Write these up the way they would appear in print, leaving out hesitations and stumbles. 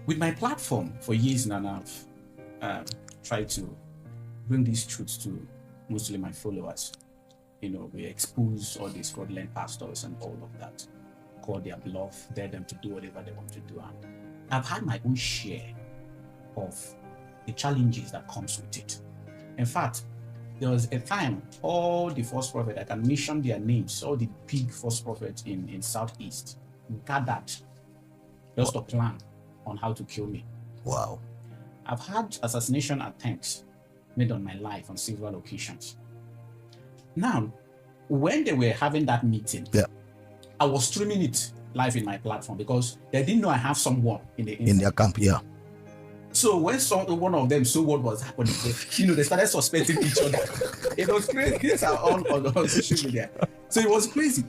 with my platform for years now, I've tried to bring these truths to mostly my followers. We expose all these fraudulent pastors and all of that, call their bluff, dare them to do whatever they want to do. And I've had my own share of the challenges that comes with it. In fact, there was a time all the false prophets, I can mention their names, all the big false prophets in Southeast gathered just to plan on how to kill me. Wow. I've had assassination attempts made on my life on several occasions. Now, when they were having that meeting, I was streaming it live in my platform because they didn't know I have someone in their camp. Yeah. So when one of them saw what was happening, they started suspecting each other. It was crazy. These are on social media. So it was crazy.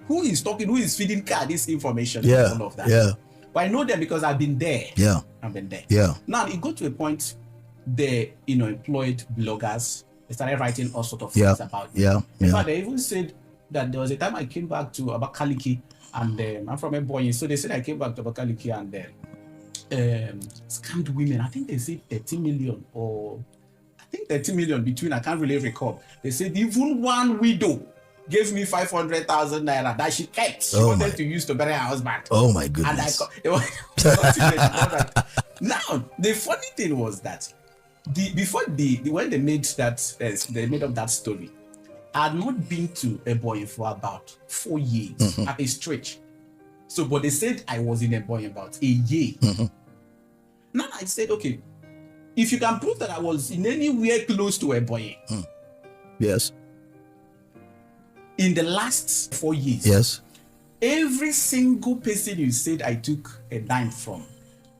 Who is talking? Who is feeding Car this information? Yeah. And all of that. Yeah. But I know them because I've been there. Yeah. I've been there. Yeah. Now it got to a point they employed bloggers. They started writing all sorts of things about it. Yeah. In fact, they even said that there was a time I came back to Abakaliki, and I'm from Ebonyi, so they said I came back to Abakaliki and scammed women. I think they said 30 million or I think 30 million between. I can't really recall. They said even one widow gave me 500,000 naira that she kept. She wanted to use to bury her husband. Oh my goodness! And now the funny thing was that when they made that they made up that story, I had not been to Ebonyi for about 4 years at a stretch. So, but they said I was in Ebonyi about a year. Now I said, okay, if you can prove that I was in anywhere close to Ebonyi, yes, in the last 4 years, yes, every single person you said I took a dime from,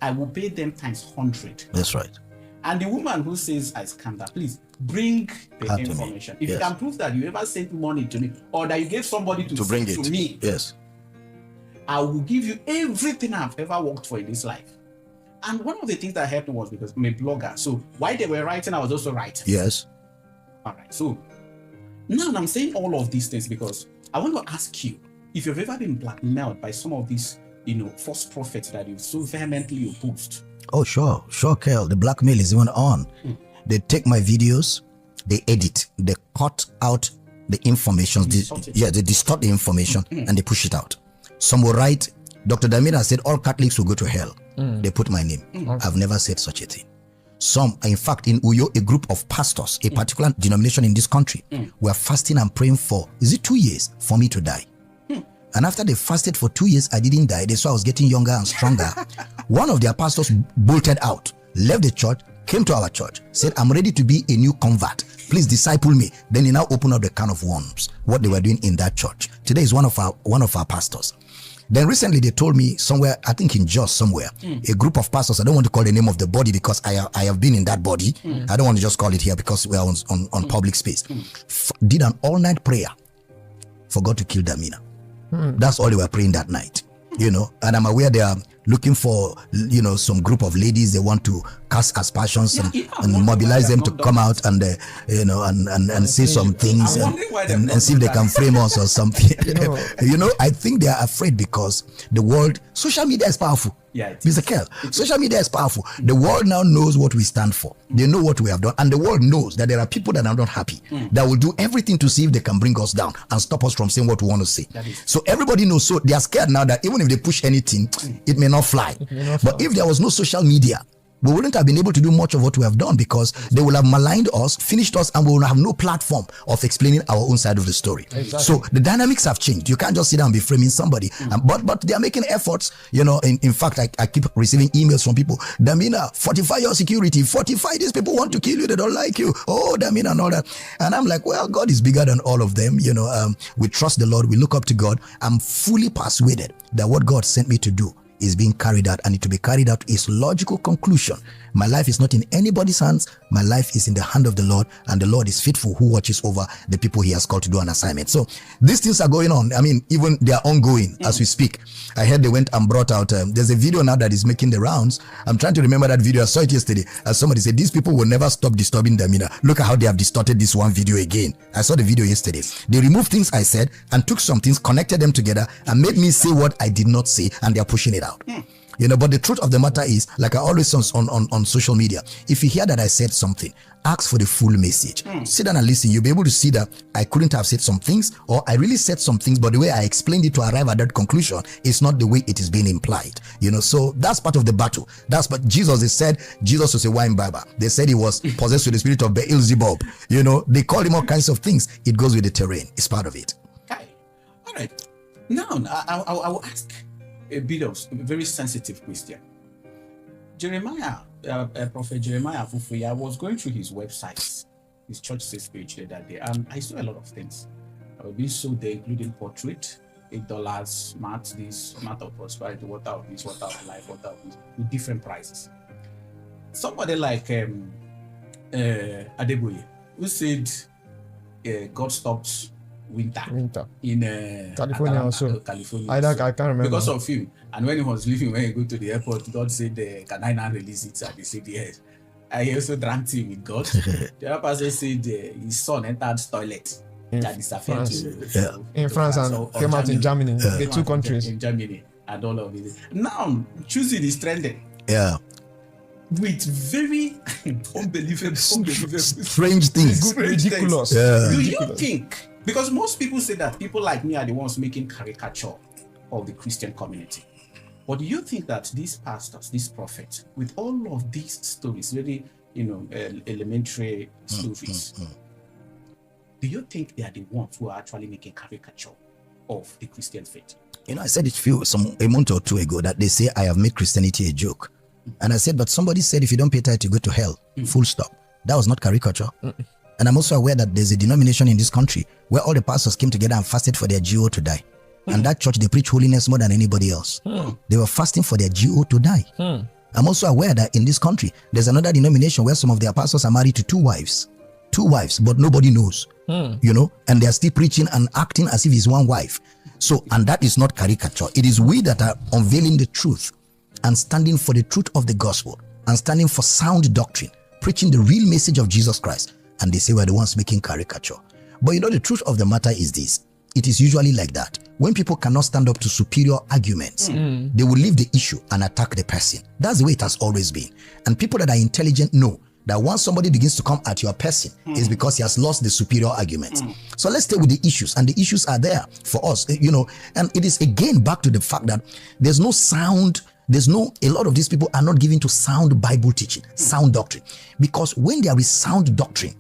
I will pay them times 100. That's right. And the woman who says I scammed her, please bring the information. If you can prove that you ever sent money to me or that you gave somebody to bring it to me, yes, I will give you everything I've ever worked for in this life. And one of the things that helped me was because I'm a blogger. So while they were writing, I was also writing. Yes. All right. So now I'm saying all of these things because I want to ask you if you've ever been blackmailed by some of these, false prophets that you so vehemently opposed. Oh, sure, Kel. The blackmail is even on. They take my videos, they edit, they cut out the information. They distort the information and they push it out. Some will write, Dr. Damina said all Catholics will go to hell. They put my name. I've never said such a thing. Some, in fact, in Uyo, a group of pastors, a particular denomination in this country, were fasting and praying for, 2 years for me to die. And after they fasted for 2 years, I didn't die. They saw I was getting younger and stronger. One of their pastors bolted out, left the church, came to our church, said, I'm ready to be a new convert. Please disciple me. Then he now opened up the can of worms, what they were doing in that church. Today is one of our pastors. Then recently they told me somewhere, I think in Jos somewhere, a group of pastors, I don't want to call the name of the body because I have been in that body. I don't want to just call it here because we are on public space. Did an all-night prayer for God to kill Damina. That's all they were praying that night, and I'm aware they are looking for, some group of ladies they want to cast aspersions and mobilize them to come out and, and say some things and see if they can frame us or something. I think they are afraid because social media is powerful. Yeah, Mr. Kel, social media is powerful. The world now knows what we stand for. They know what we have done. And the world knows that there are people that are not happy, that will do everything to see if they can bring us down and stop us from saying what we want to say. So everybody knows. So they are scared now that even if they push anything, it may not fly. But if there was no social media, we wouldn't have been able to do much of what we have done because they will have maligned us, finished us, and we will have no platform of explaining our own side of the story. Exactly. So the dynamics have changed. You can't just sit down and be framing somebody. But they are making efforts. In fact, I keep receiving emails from people. Damina, fortify your security. Fortify these people want to kill you. They don't like you. Oh, Damina and all that. And I'm like, well, God is bigger than all of them. We trust the Lord. We look up to God. I'm fully persuaded that what God sent me to do is being carried out, and it to be carried out is logical conclusion. My life is not in anybody's hands. My life is in the hand of the Lord, and the Lord is faithful who watches over the people he has called to do an assignment. So these things are going on. I mean, even they are ongoing as we speak. I heard they went and brought out, there's a video now that is making the rounds. I'm trying to remember that video. I saw it yesterday. As somebody said, these people will never stop disturbing Damina. Look at how they have distorted this one video again. I saw the video yesterday. They removed things I said and took some things, connected them together, and made me say what I did not say, and they are pushing it out. But the truth of the matter is, like I always say on social media, if you hear that I said something, ask for the full message. Sit down and listen. You'll be able to see that I couldn't have said some things, or I really said some things, but the way I explained it to arrive at that conclusion is not the way it is being implied. So that's part of the battle. But Jesus, they said Jesus was a wine bibber. They said he was possessed with the spirit of Beelzebub. They called him all kinds of things. It goes with the terrain. It's part of it. Okay. All right. Now, I will ask a bit of a very sensitive question. Jeremiah, Prophet Jeremiah Fufuya, I was going through his website, his church sales page the other day, and I saw a lot of things being sold there, including portrait, $8, mat this, mat of prosperity, water of this, water of life, water of this, with different prices. Somebody like Adeboye, who said God stopped winter in California also. California. I can't remember. Because of him. And when he was leaving, when he go to the airport, God said, can I now release it? And he said, yes. I also drank tea with God. The other person said his son entered the toilet. In France and came out in Germany. The two countries. In Germany and all of it. Now, choosing is trending. Yeah. With very unbelievable strange things. Ridiculous. Yeah. Do you think, because most people say that people like me are the ones making caricature of the Christian community, but do you think that these pastors, these prophets, with all of these stories, very elementary stories, do you think they are the ones who are actually making caricature of the Christian faith? I said it a month or two ago that they say I have made Christianity a joke. And I said, but somebody said if you don't pay tithe, you go to hell. Full stop. That was not caricature. And I'm also aware that there's a denomination in this country where all the pastors came together and fasted for their GO to die. And that church, they preach holiness more than anybody else. They were fasting for their GO to die. I'm also aware that in this country, there's another denomination where some of their pastors are married to two wives, but nobody knows, and they're still preaching and acting as if it's one wife. So, and that is not caricature. It is we that are unveiling the truth and standing for the truth of the gospel and standing for sound doctrine, preaching the real message of Jesus Christ. And they say we're the ones making caricature. But the truth of the matter is this. It is usually like that. When people cannot stand up to superior arguments, they will leave the issue and attack the person. That's the way it has always been. And people that are intelligent know that once somebody begins to come at your person, is because he has lost the superior argument. So let's stay with the issues, and the issues are there for us, and it is again back to the fact that there's no sound. A lot of these people are not given to sound Bible teaching, sound doctrine. Because when there is sound doctrine,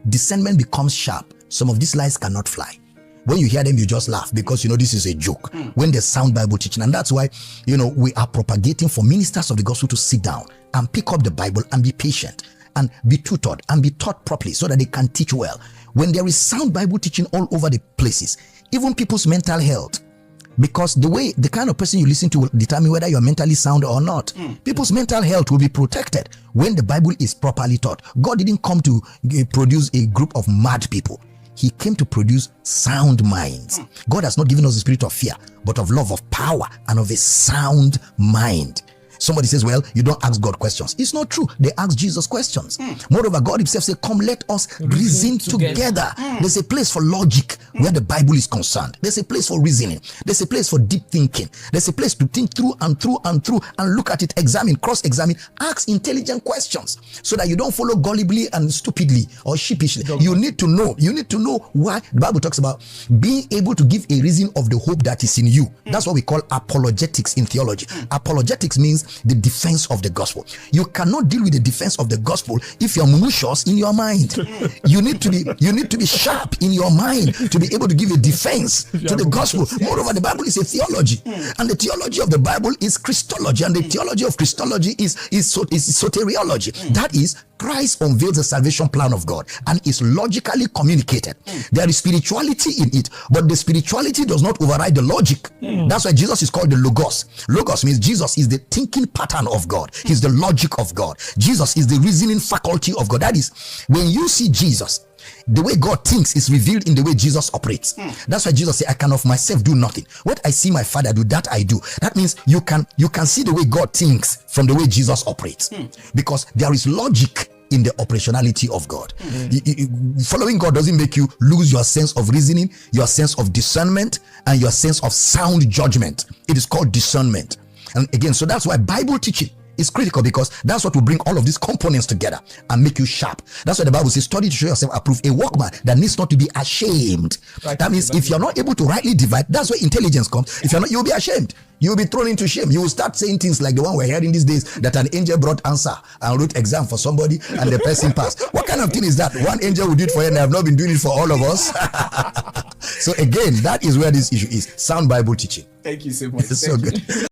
discernment becomes sharp. Some of these lies cannot fly. When you hear them, you just laugh because this is a joke. When there's sound Bible teaching, and that's why we are propagating for ministers of the gospel to sit down and pick up the Bible and be patient and be tutored and be taught properly so that they can teach well. When there is sound Bible teaching all over the places, even people's mental health, because the kind of person you listen to will determine whether you're mentally sound or not. People's mental health will be protected when the Bible is properly taught. God didn't come to produce a group of mad people. He came to produce sound minds. God has not given us the spirit of fear, but of love, of power, and of a sound mind. Somebody says, well, you don't ask God questions. It's not true. They ask Jesus questions. Moreover, God himself said, come, let us reason together. There's a place for logic where the Bible is concerned. There's a place for reasoning. There's a place for deep thinking. There's a place to think through and through and through and look at it, examine, cross-examine, ask intelligent questions so that you don't follow gullibly and stupidly or sheepishly. You need to know. You need to know why. The Bible talks about being able to give a reason of the hope that is in you. That's what we call apologetics in theology. Apologetics means the defense of the gospel. You cannot deal with the defense of the gospel if you're malicious in your mind. You need to be sharp in your mind to be able to give a defense to the gospel. Moreover, the Bible is a theology, and the theology of the Bible is Christology, and the theology of Christology is soteriology. That is, Christ unveils the salvation plan of God and is logically communicated. There is spirituality in it, but the spirituality does not override the logic. That's why Jesus is called the Logos. Logos means Jesus is the thinking pattern of God. He's the logic of God. Jesus is the reasoning faculty of God. That is, when you see Jesus, the way God thinks is revealed in the way Jesus operates. That's why Jesus said, I can of myself do nothing. What I see my Father do, that I do. That means you can see the way God thinks from the way Jesus operates. Because there is logic in the operationality of God. Following God doesn't make you lose your sense of reasoning, your sense of discernment, and your sense of sound judgment. It is called discernment. And again, so that's why Bible teaching is critical, because that's what will bring all of these components together and make you sharp. That's why the Bible says, study to show yourself approved, a workman that needs not to be ashamed. Right. That means if you're not able to rightly divide, that's where intelligence comes. If you're not, you'll be ashamed. You'll be thrown into shame. You will start saying things like the one we're hearing these days, that an angel brought answer and wrote exam for somebody and the person passed. What kind of thing is that? One angel will do it for you and I have not been doing it for all of us. So again, that is where this issue is. Sound Bible teaching. Thank you so much. It's so good.